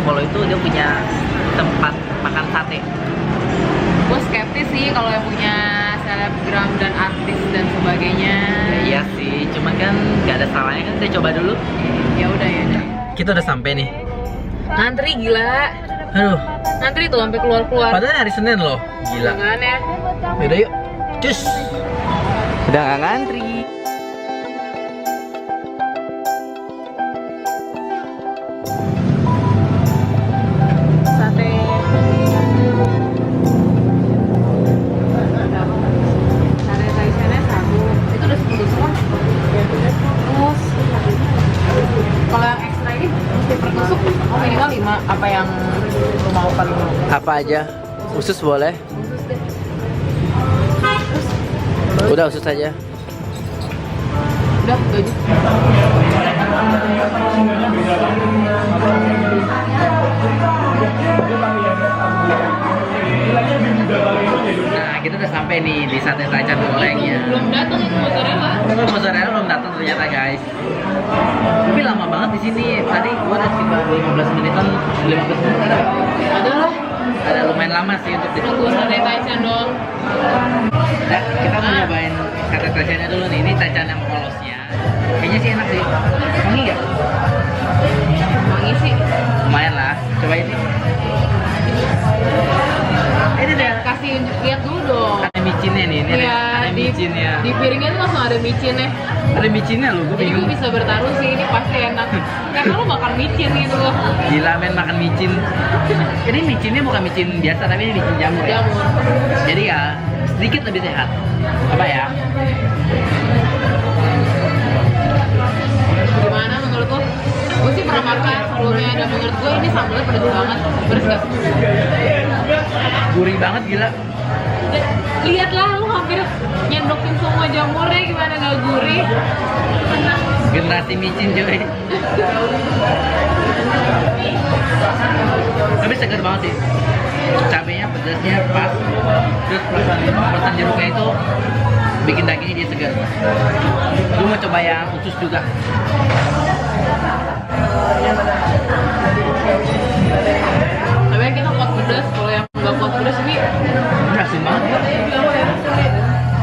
follow itu dia punya tempat makan sate. Gue skeptis sih kalau yang punya selebgram dan artis dan sebagainya. Ya, iya sih, cuman kan nggak ada salahnya kan kita coba dulu. Ya udah ya. Kita udah sampai nih. Ngantri gila. Aduh, Ngantri tuh sampai keluar-keluar. padahal hari Senin loh, gila. Jangan ya. Yaudah yuk, cus. Udah nggak ngantri. Sate. Sate Taishannya satu. Itu udah 10 semua. Terus kalau yang ekstra ini mesti per tusuk. Oh minimal 5. Apa yang lu mau paling mau? Apa aja? Usus boleh? Khusus deh. Udah usus aja. Udah, itu aja. Nah, kita udah sampai nih di Sate Taichan gorengnya. Belum datang itu mozzarella. Mozzarella belum datang ternyata guys. Tapi lama banget di sini. Tadi gua udah sekitar 15 menitan, 15 menit ada. Ada lah. Ada lumayan lama sih untuk di. Nunggu sate Taichan dong. Nah, kita mau nyobain Sate Taichannya dulu nih. Ini Taichan yang polosnya. Kayaknya sih enak sih. Wangi nggak? Wangi sih. Lumayan lah. Cobain nih. Ini deh. Kasih lihat dulu dong. Ada micinnya nih. Ini Iya, ada micinnya. di piringnya tuh langsung ada micinnya. Ada micinnya loh. Gue Jadi bingung. gue bisa bertaruh sih ini pasti enak. Karena lo makan micin gitu loh. Gila men makan micin. Ini micinnya bukan micin biasa tapi ini micin jamur ya. Jamur. Jadi ya sedikit lebih sehat. Apa ya? Gimana menurut lo? Gue sih pernah makan sebelumnya dan menurut gue ini sambalnya pedas banget. Pedas gak? Gurih banget gila. Lihatlah lu hampir nyendokin semua jamurnya gimana gak gurih. Generasi micin cuy. Tapi segar banget sih. Cabenya pedasnya pas. Terus perasaan jeruknya itu bikin dagingnya dia segar. Lu mau coba yang usus juga. Tapi kita kuat pedas, kalau yang gak kuat pedas ini Ini asin banget.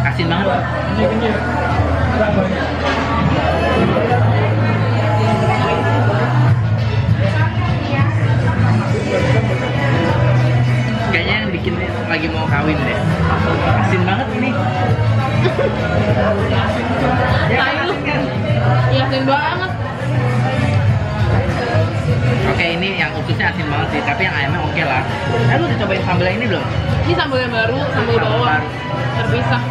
Asin banget. Kayaknya yang bikin lagi mau kawin deh. Asin banget ini. tai lu. Yakin banget. Oke, ini yang ususnya asin banget sih, tapi yang ayamnya oke lah. Lu udah cobain sambal yang ini belum? Ini sambal yang baru, sambal Sambal bawang baru. terpisah.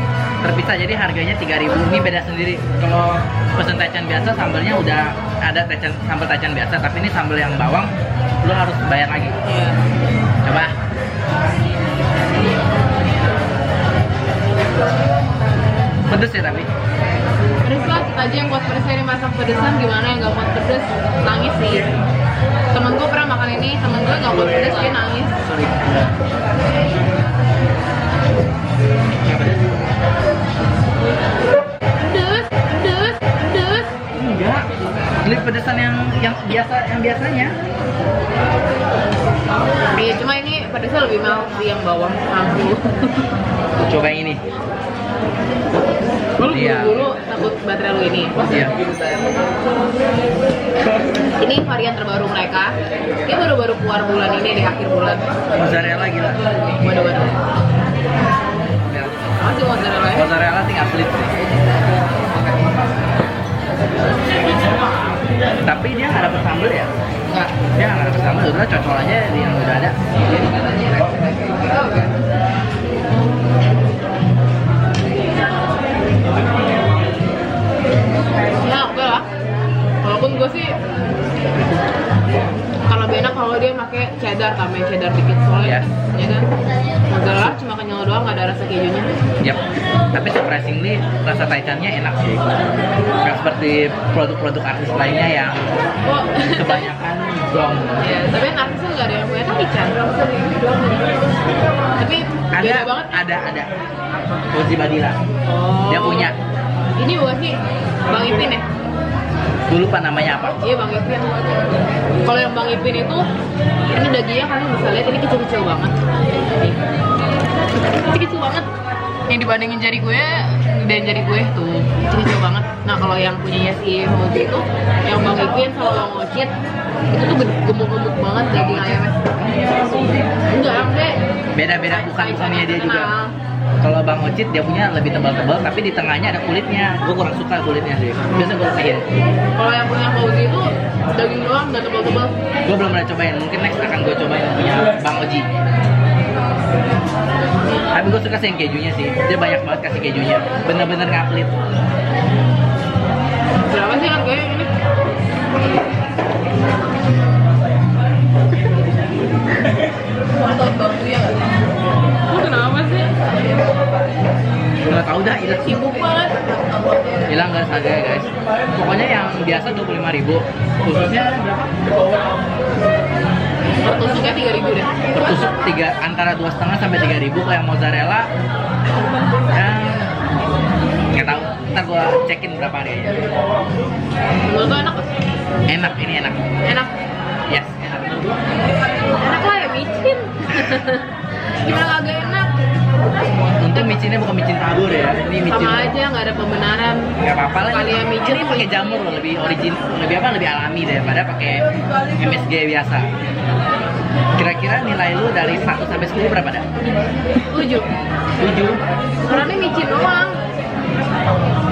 Terpisah, jadi harganya 3.000. Ini beda sendiri. Kalau pesen Taichan biasa sambalnya udah ada sambal Taichan biasa, tapi ini sambal yang bawang lu harus bayar lagi. Iya. Coba. Pedes ya tapi. Pedes lah, kita aja yang kuat pedes ini masak pedesan gimana yang gak kuat pedes nangis sih. Temen gue pernah makan ini, temen gue gak kuat pedes dia nangis. Sorry. Nggak pedes? Pedes, pedes, pedes. Enggak. Ini pedesan yang biasanya. Iya, cuma ini pedesnya lebih mild sih yang bawang aku. Coba yang ini. Lu Iya. buru-buru takut baterai lu ini. Iya. Ini varian terbaru mereka. Ini baru-baru keluar bulan ini di akhir bulan. Mozzarella gila. Waduh. Masih mozzarella ya? Mozzarella tinggal pelit sih. Tapi dia nggak dapet sambal ya? Enggak. Dia nggak dapet sambal, udah cocol aja di yang udah ada. Ya oke lah. Walaupun gue sih kalau lebih enak kalau dia pakai cheddar, tambahin cheddar dikit soalnya. Yes. Ya kan? Mozzarella cuma kenyal doang, nggak ada rasa kejunya. Yap. Tapi surprisingly rasa Taichannya enak sih. Nggak seperti produk-produk artis lainnya yang Kok? kebanyakan gong. Ya, tapi artisnya nggak ada yang punya Taichan. Tapi beda banget. Ada. Uzi Badila. Oh. Dia punya. Ini bukan sih Bang Ipin ya? Gue lupa namanya apa. Iya Bang Ipin. Kalau yang Bang Ipin itu ini dagingnya kalian bisa lihat ini kecil-kecil banget. Nih. Ini kecil banget. Yang dibandingin jari gue dan jari gue tuh kecil banget. Nah kalau yang punya si Hobi itu yang Bang Ipin sama Bang Ocit itu tuh gemuk-gemuk banget daging ayamnya. Enggak, Beda-beda bukan Sonia dia juga. Kalau Bang Ocit dia punya lebih tebal-tebal tapi di tengahnya ada kulitnya. Gue kurang suka kulitnya sih. Biasa gue lepahin. Kalau yang punya Fauzi itu daging doang dan tebal-tebal. Gue belum pernah cobain. Mungkin next akan gue cobain yang punya Bang Oji. Tapi gue suka sih yang kejunya sih. Dia banyak banget kasih kejunya. Bener-bener ngaplit. Berapa sih harganya ini? Nonton batu ya nggak? Lu kenapa sih? Nggak tahu dah, hilang Sibuk banget. hilang nggak harganya guys. Pokoknya yang biasa 25.000, khususnya Per tusuknya 3.000 deh. bertusuk antara 2,5 sampai 3.000. Kalau yang mozzarella ya nggak tahu. Ntar gua cekin berapa harganya. Menurut lo enak? Enak, ini enak. Enak. Yes, enak. Enak lah ya micin. Gimana kagak enak? Untung micinnya bukan micin tabur ya. Ini micin. Sama aja nggak ada pembenaran. Nggak apa-apa lah. Kali ya micin Ini pakai jamur loh, lebih origin, lebih apa? Lebih alami daripada pakai MSG biasa. Kira-kira nilai lu dari 1 sampai 10 berapa dah? 7. 7. Karena ini micin doang.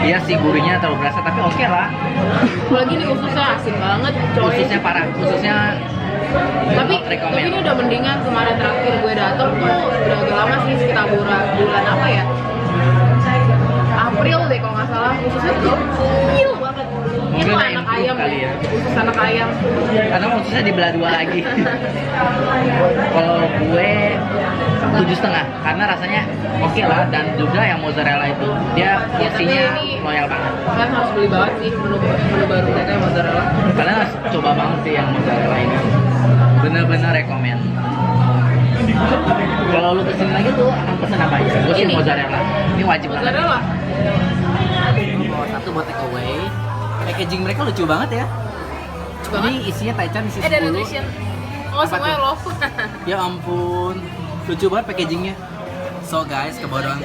Iya sih gurihnya terlalu berasa tapi oke lah. Apalagi ini ususnya asin banget, coy. Khususnya parah, khususnya Tapi not recommend. ini udah mendingan. Kemarin terakhir gue dateng tuh udah agak lama sih, sekitar bulan apa ya? April deh kalau nggak salah. Ususnya tuh kecil banget. Mungkin Itu udah anak improve ayam kali deh. ya. Usus anak ayam. Karena khususnya dibelah 2 lagi. Kalau gue 7,5 karena rasanya oke lah, dan juga yang mozzarella itu dia porsinya tapi ini- loyal banget. Kalian harus beli banget sih menu baru mereka yang mozzarella. Kalian harus coba banget sih yang mozzarella ini. Bener-bener rekomend. Kalau lu kesini lagi tuh akan pesen apa aja? Gue sih Ini. mozzarella. Ini wajib banget. Mozzarella. Gue bawa satu buat take away. Packaging mereka lucu banget ya. Coba Ini isinya Taichan isi 10. ada nutrition. Oh, Apa semuanya tuh? love. Ya ampun, lucu banget packagingnya. So guys, kebodohan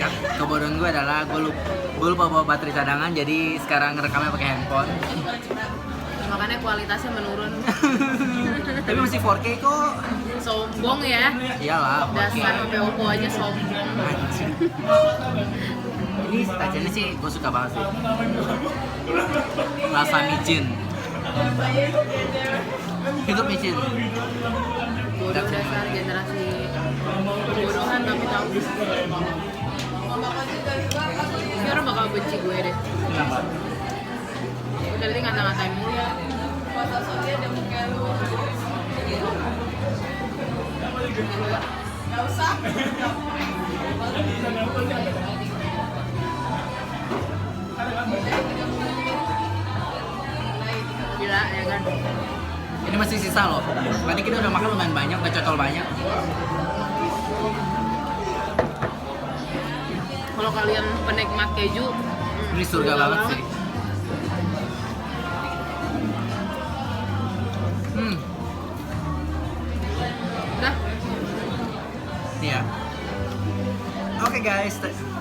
gue adalah gue lupa bawa baterai cadangan, jadi sekarang rekamnya pakai handphone. Makanya kualitasnya menurun. Tapi masih 4K kok. Sombong ya. Iyalah, 4K. Dasar HP Oppo aja sombong. Anjir. Ini Taichannya sih gue suka banget sih. Rasa micin. Hidup micin. Bodoh dasar generasi bodohan tapi tahu. Ini orang bakal benci gue deh. Kenapa? Udah nanti ngata-ngatain mulu. Gila ya kan. Ini masih sisa loh. Tadi kita udah makan lumayan banyak, udah cocol banyak. Kalau kalian penikmat keju, Ini surga banget sih. Udah, Iya. Oke guys,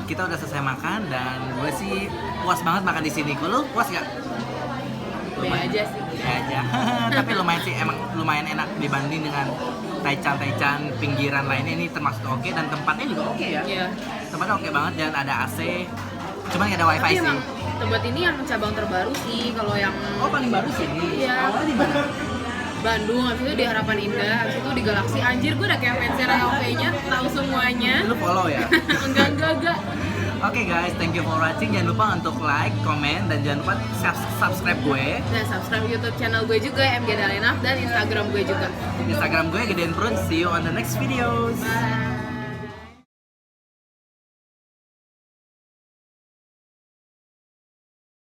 kita udah selesai makan dan gue sih puas banget makan di sini. Lu puas gak? be aja sih. Ya aja. Tapi lumayan sih, emang lumayan enak dibanding dengan Taichan pinggiran lainnya. Ini termasuk oke dan tempatnya juga oke ya. Iya. Tempatnya oke banget dan ada AC. Cuman nggak ada wifi Tapi sih. emang tempat ini yang cabang terbaru sih. Kalau yang Oh paling baru sih ini. Iya. Awalnya di mana? Bandung, habis itu di Harapan Indah, habis itu di Galaxy. Anjir, gue udah kayak fans nya tahu semuanya. Lu follow ya. enggak. Oke guys, thank you for watching. Jangan lupa untuk like, comment, dan jangan lupa subscribe gue. Dan subscribe YouTube channel gue juga, MG Dalenaf, dan Instagram gue juga. Instagram gue gedein perut. See you on the next videos. Bye.